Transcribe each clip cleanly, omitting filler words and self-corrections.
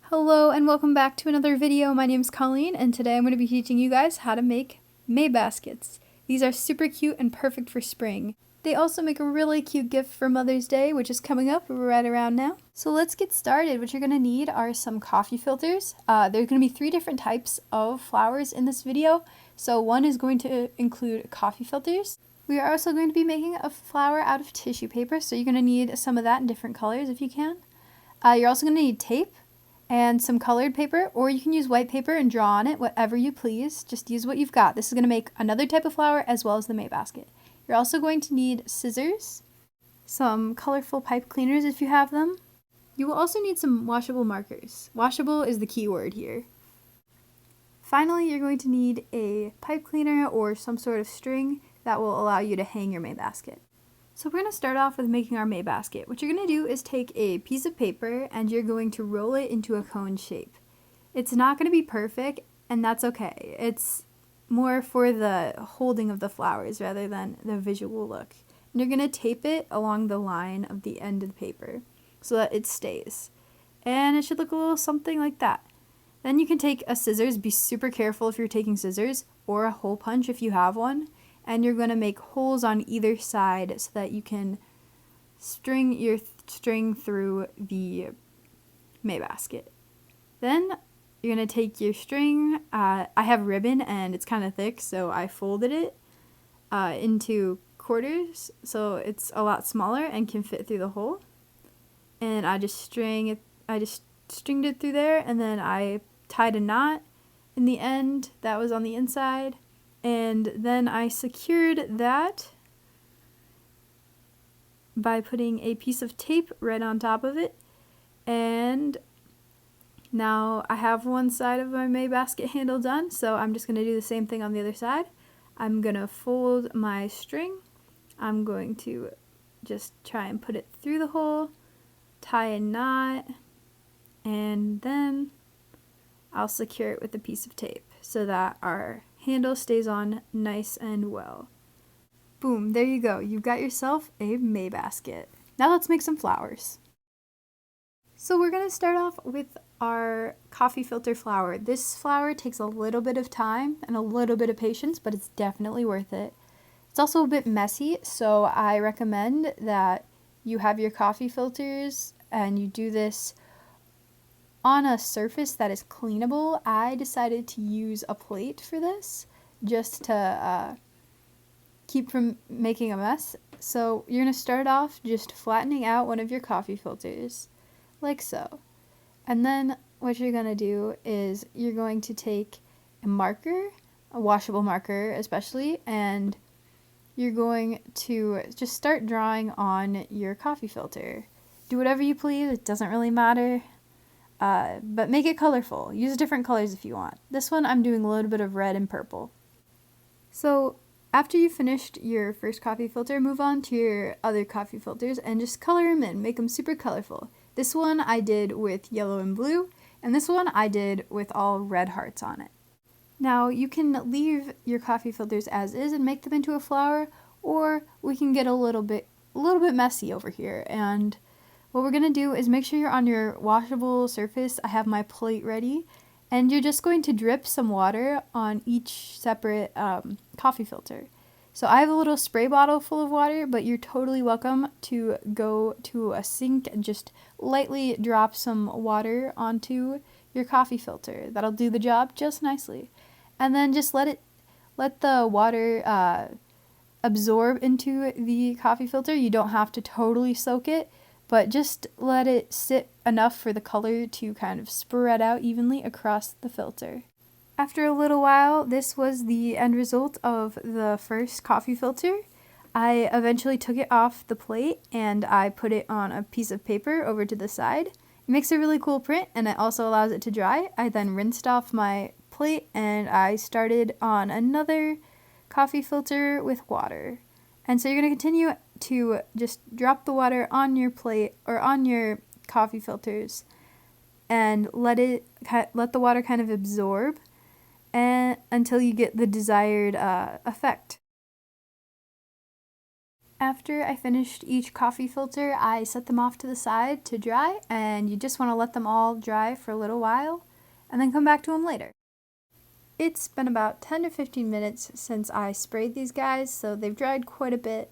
Hello and welcome back to another video. My name is Colleen and today I'm going to be teaching you guys how to make May baskets. These are super cute and perfect for spring. They also make a really cute gift for Mother's Day, which is coming up right around now. So let's get started. What you're going to need are some coffee filters. There's going to be 3 different types of flowers in this video. So one is going to include coffee filters. We are also going to be making a flower out of tissue paper, so you're going to need some of that in different colors if you can. You're also going to need tape and some colored paper, or you can use white paper and draw on it, whatever you please. Just use what you've got. This is going to make another type of flower as well as the May basket. You're also going to need scissors, some colorful pipe cleaners if you have them. You will also need some washable markers. Washable is the key word here. Finally, you're going to need a pipe cleaner or some sort of string that will allow you to hang your May basket. So we're going to start off with making our May basket. What you're going to do is take a piece of paper and you're going to roll it into a cone shape. It's not going to be perfect, and that's okay. It's more for the holding of the flowers rather than the visual look. And you're going to tape it along the line of the end of the paper so that it stays. And it should look a little something like that. Then you can take a scissors. Be super careful if you're taking scissors, or a hole punch if you have one. And you're going to make holes on either side so that you can string your string through the May basket. Then you're going to take your string. I have ribbon and it's kind of thick, so I folded it into quarters so it's a lot smaller and can fit through the hole. And I just stringed it through there, and then I tied a knot in the end that was on the inside. And then I secured that by putting a piece of tape right on top of it. And now I have one side of my May basket handle done, so I'm just going to do the same thing on the other side. I'm going to fold my string. I'm going to just try and put it through the hole, tie a knot, and then I'll secure it with a piece of tape so that our handle stays on nice and well. Boom, there you go. You've got yourself a May basket. Now let's make some flowers. So we're going to start off with our coffee filter flower. This flower takes a little bit of time and a little bit of patience, but it's definitely worth it. It's also a bit messy, so I recommend that you have your coffee filters and you do this on a surface that is cleanable. I decided to use a plate for this just to keep from making a mess. So you're going to start off just flattening out one of your coffee filters like so. And then what you're going to do is you're going to take a marker, a washable marker especially, and you're going to just start drawing on your coffee filter. Do whatever you please, it doesn't really matter. But make it colorful. Use different colors if you want. This one I'm doing a little bit of red and purple. So after you finished your first coffee filter, move on to your other coffee filters and just color them in. Make them super colorful. This one I did with yellow and blue, and this one I did with all red hearts on it. Now you can leave your coffee filters as is and make them into a flower, or we can get a little bit messy over here. And what we're going to do is make sure you're on your washable surface. I have my plate ready, and you're just going to drip some water on each separate coffee filter. So I have a little spray bottle full of water, but you're totally welcome to go to a sink and just lightly drop some water onto your coffee filter. That'll do the job just nicely. And then just let the water absorb into the coffee filter. You don't have to totally soak it, but just let it sit enough for the color to kind of spread out evenly across the filter. After a little while, this was the end result of the first coffee filter. I eventually took it off the plate and I put it on a piece of paper over to the side. It makes a really cool print, and it also allows it to dry. I then rinsed off my plate and I started on another coffee filter with water. And so you're going to continue to just drop the water on your plate or on your coffee filters and let the water kind of absorb and until you get the desired effect. After I finished each coffee filter, I set them off to the side to dry, and you just want to let them all dry for a little while and then come back to them later. It's been about 10 to 15 minutes since I sprayed these guys, so they've dried quite a bit,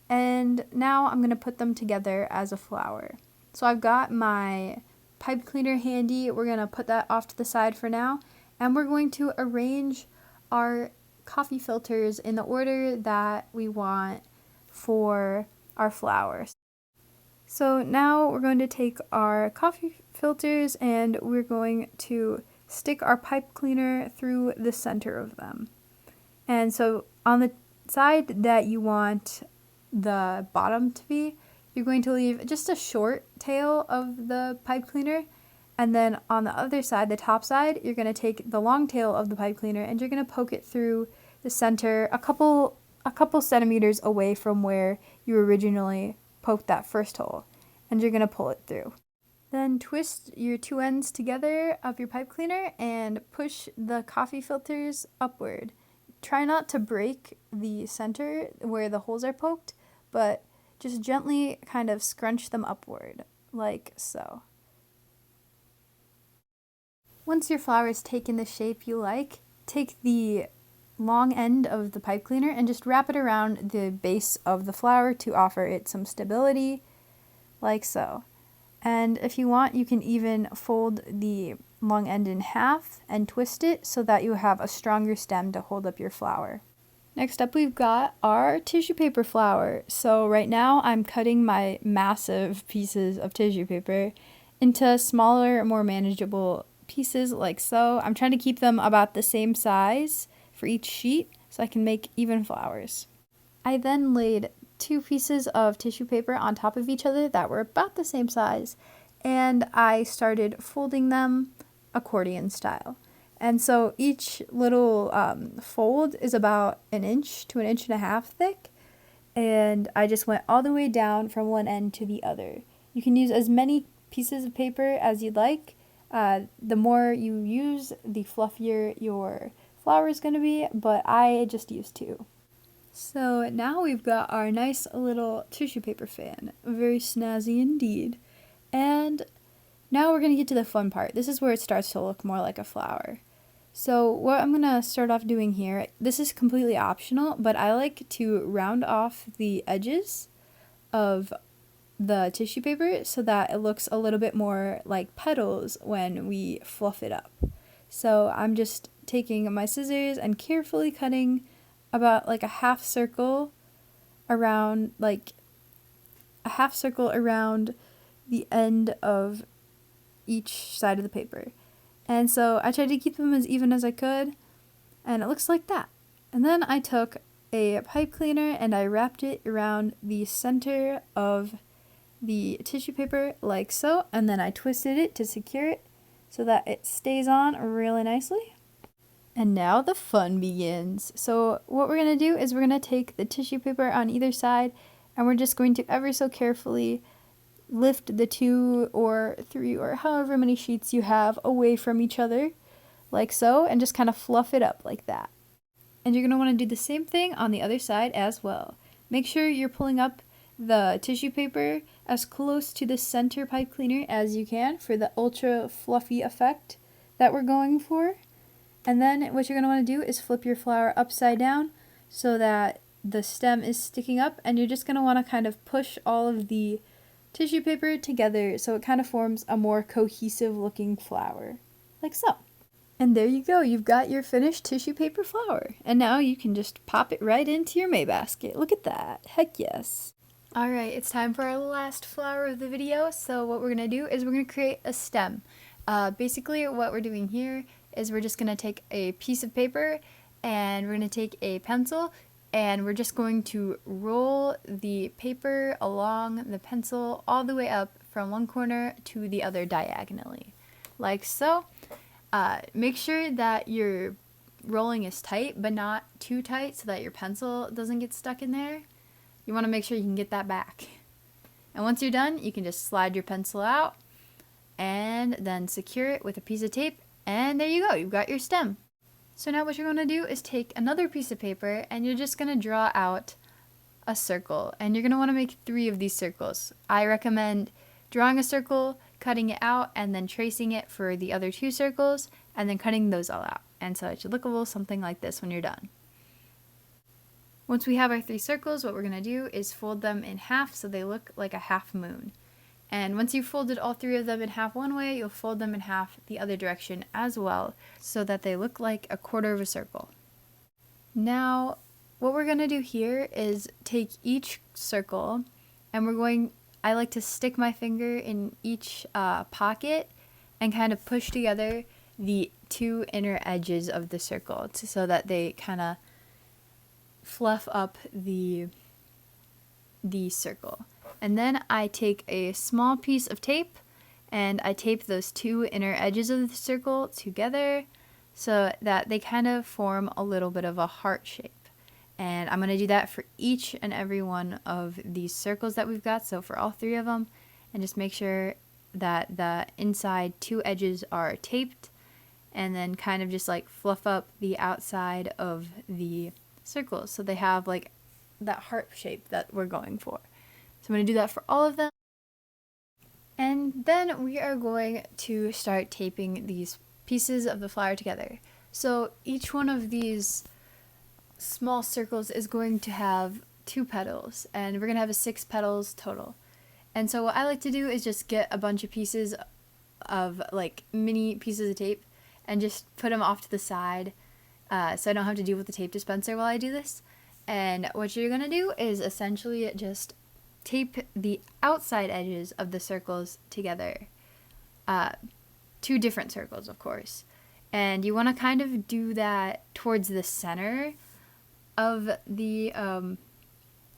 and now I'm going to put them together as a flower. So I've got my pipe cleaner handy. We're going to put that off to the side for now, and we're going to arrange our coffee filters in the order that we want for our flowers. So now we're going to take our coffee filters and we're going to stick our pipe cleaner through the center of them. And so on the side that you want the bottom to be, you're going to leave just a short tail of the pipe cleaner, and then on the other side, the top side, you're going to take the long tail of the pipe cleaner and you're going to poke it through the center a couple centimeters away from where you originally poked that first hole, and you're going to pull it through. Then twist your two ends together of your pipe cleaner and push the coffee filters upward. Try not to break the center where the holes are poked, but just gently kind of scrunch them upward, like so. Once your flower is taken the shape you like, take the long end of the pipe cleaner and just wrap it around the base of the flower to offer it some stability, like so. And if you want, you can even fold the long end in half and twist it so that you have a stronger stem to hold up your flower. Next up, we've got our tissue paper flower. So right now I'm cutting my massive pieces of tissue paper into smaller, more manageable pieces like so. I'm trying to keep them about the same size for each sheet so I can make even flowers. I then laid 2 pieces of tissue paper on top of each other that were about the same size, and I started folding them accordion style. And so each little fold is about 1 inch to 1.5 inches thick, and I just went all the way down from one end to the other. You can use as many pieces of paper as you'd like. The more you use, the fluffier your flower is going to be, but I just used 2. So now we've got our nice little tissue paper fan. Very snazzy indeed. And now we're going to get to the fun part. This is where it starts to look more like a flower. So what I'm going to start off doing here, this is completely optional, but I like to round off the edges of the tissue paper so that it looks a little bit more like petals when we fluff it up. So I'm just taking my scissors and carefully cutting about like a half circle around the end of each side of the paper. And so I tried to keep them as even as I could, and it looks like that. And then I took a pipe cleaner and I wrapped it around the center of the tissue paper like so, and then I twisted it to secure it so that it stays on really nicely. And now the fun begins. So what we're going to do is we're going to take the tissue paper on either side and we're just going to ever so carefully lift the 2 or 3 or however many sheets you have away from each other like so, and just kind of fluff it up like that. And you're going to want to do the same thing on the other side as well. Make sure you're pulling up the tissue paper as close to the center pipe cleaner as you can for the ultra fluffy effect that we're going for. And then what you're going to want to do is flip your flower upside down so that the stem is sticking up, and you're just going to want to kind of push all of the tissue paper together so it kind of forms a more cohesive looking flower, like so. And there you go, you've got your finished tissue paper flower. And now you can just pop it right into your May basket. Look at that, heck yes. Alright, it's time for our last flower of the video. So what we're going to do is we're going to create a stem. Basically what we're doing here is we're just going to take a piece of paper and we're going to take a pencil and we're just going to roll the paper along the pencil all the way up from one corner to the other diagonally, like so. Make sure that your rolling is tight, but not too tight so that your pencil doesn't get stuck in there. You want to make sure you can get that back. And once you're done, you can just slide your pencil out and then secure it with a piece of tape, and there you go, you've got your stem. So now what you're going to do is take another piece of paper and you're just going to draw out a circle, and you're going to want to make 3 of these circles. I recommend drawing a circle, cutting it out, and then tracing it for the other 2 circles, and then cutting those all out. And so it should look a little something like this when you're done. Once we have our 3 circles, what we're going to do is fold them in half so they look like a half moon. And once you've folded all 3 of them in half one way, you'll fold them in half the other direction as well, so that they look like a quarter of a circle. Now, what we're going to do here is take each circle, and I like to stick my finger in each pocket and kind of push together the 2 inner edges of the circle so that they kind of fluff up the circle. And then I take a small piece of tape and I tape those 2 inner edges of the circle together so that they kind of form a little bit of a heart shape. And I'm going to do that for each and every one of these circles that we've got, so for all 3 of them, and just make sure that the inside 2 edges are taped, and then kind of just like fluff up the outside of the circles so they have like that heart shape that we're going for. So I'm going to do that for all of them. And then we are going to start taping these pieces of the flower together. So each one of these small circles is going to have 2 petals, and we're going to have 6 petals total. And so what I like to do is just get a bunch of pieces of like mini pieces of tape and just put them off to the side so I don't have to deal with the tape dispenser while I do this. And what you're going to do is essentially just tape the outside edges of the circles together. 2 different circles, of course. And you want to kind of do that towards the center of the,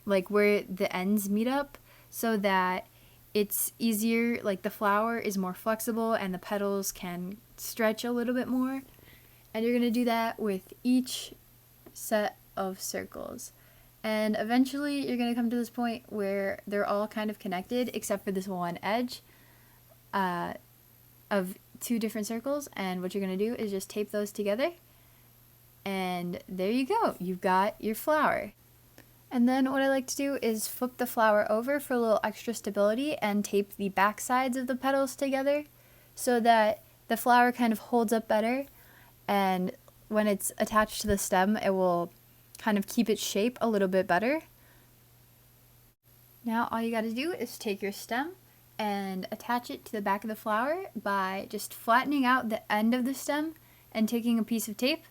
like where the ends meet up, so that it's easier, like the flower is more flexible and the petals can stretch a little bit more. And you're going to do that with each set of circles. And eventually you're going to come to this point where they're all kind of connected except for this one edge of 2 different circles. And what you're going to do is just tape those together. And there you go. You've got your flower. And then what I like to do is flip the flower over for a little extra stability and tape the back sides of the petals together so that the flower kind of holds up better. And when it's attached to the stem, it will kind of keep its shape a little bit better. Now all you got to do is take your stem and attach it to the back of the flower by just flattening out the end of the stem and taking a piece of tape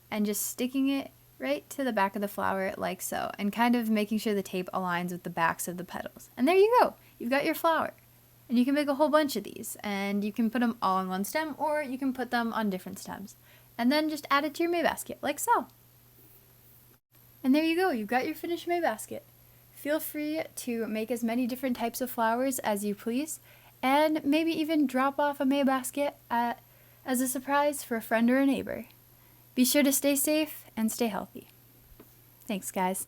and just sticking it right to the back of the flower like so, and kind of making sure the tape aligns with the backs of the petals. And there you go. You've got your flower. And you can make a whole bunch of these, and you can put them all on one stem, or you can put them on different stems. And then just add it to your May basket, like so. And there you go, you've got your finished May basket. Feel free to make as many different types of flowers as you please, and maybe even drop off a May basket as a surprise for a friend or a neighbor. Be sure to stay safe and stay healthy. Thanks, guys.